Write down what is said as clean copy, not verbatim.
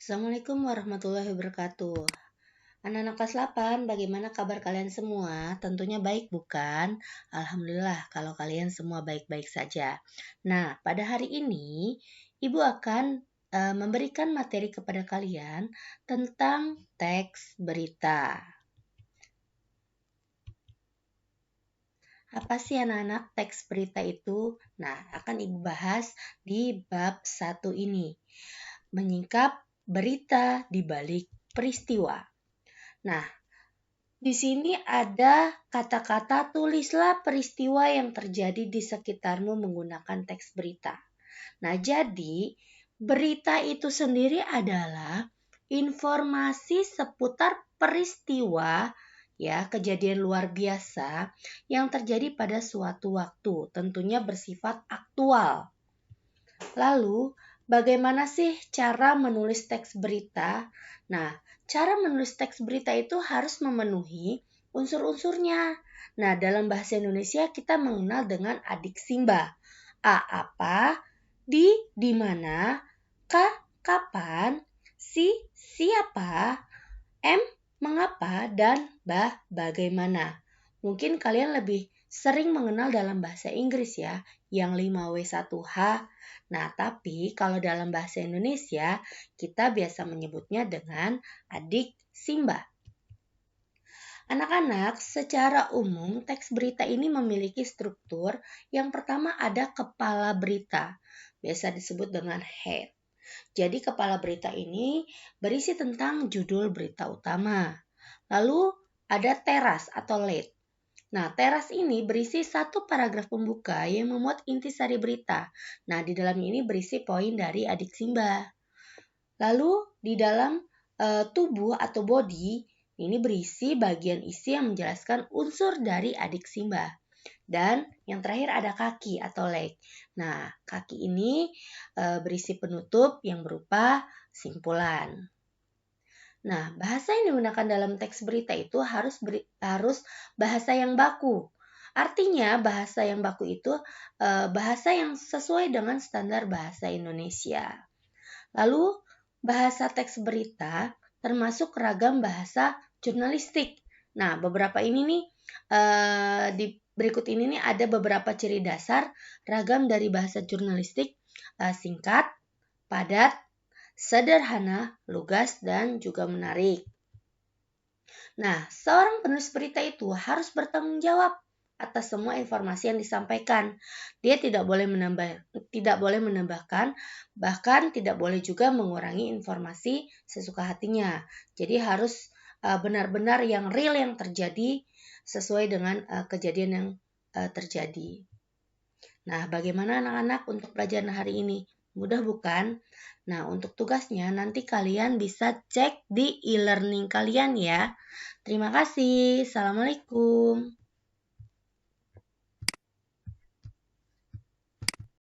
Assalamualaikum warahmatullahi wabarakatuh. Anak-anak kelas 8, bagaimana kabar kalian semua? Tentunya baik bukan? Alhamdulillah kalau kalian semua baik-baik saja. Nah, pada hari ini Ibu akan memberikan materi kepada kalian tentang teks berita. Apa sih anak-anak teks berita itu? Nah, akan Ibu bahas di bab 1 ini. Menyingkap berita di balik peristiwa. Nah, di sini ada kata-kata tulislah peristiwa yang terjadi di sekitarmu menggunakan teks berita. Nah, jadi berita itu sendiri adalah informasi seputar peristiwa ya, kejadian luar biasa yang terjadi pada suatu waktu, tentunya bersifat aktual. Lalu, bagaimana sih cara menulis teks berita? Nah, cara menulis teks berita itu harus memenuhi unsur-unsurnya. Nah, dalam bahasa Indonesia kita mengenal dengan adiksimba. A apa, di mana, K kapan, si siapa, M mengapa, dan bagaimana. Mungkin kalian lebih sering mengenal dalam bahasa Inggris ya, yang 5W1H. Nah, tapi kalau dalam bahasa Indonesia, kita biasa menyebutnya dengan adiksimba. Anak-anak, secara umum teks berita ini memiliki struktur. Yang pertama ada kepala berita, biasa disebut dengan head. Jadi kepala berita ini berisi tentang judul berita utama. Lalu ada teras atau lead. Nah, teras ini berisi satu paragraf pembuka yang memuat intisari berita. Nah, di dalamnya ini berisi poin dari adiksimba. Lalu di dalam tubuh atau body ini berisi bagian isi yang menjelaskan unsur dari adiksimba. Dan yang terakhir ada kaki atau leg. Nah, kaki ini berisi penutup yang berupa simpulan. Nah, bahasa yang digunakan dalam teks berita itu harus bahasa yang baku. Artinya bahasa yang baku itu bahasa yang sesuai dengan standar bahasa Indonesia. Lalu bahasa teks berita termasuk ragam bahasa jurnalistik. Nah, beberapa ini nih di berikut ini nih ada beberapa ciri dasar ragam dari bahasa jurnalistik: singkat, padat, sederhana, lugas, dan juga menarik. Nah, seorang penulis berita itu harus bertanggung jawab atas semua informasi yang disampaikan. Dia tidak boleh menambahkan, bahkan tidak boleh juga mengurangi informasi sesuka hatinya. Jadi harus benar-benar yang real yang terjadi sesuai dengan kejadian yang terjadi. Nah, bagaimana anak-anak untuk pelajaran hari ini? Mudah bukan? Nah, untuk tugasnya nanti kalian bisa cek di e-learning kalian ya. Terima kasih. Assalamualaikum.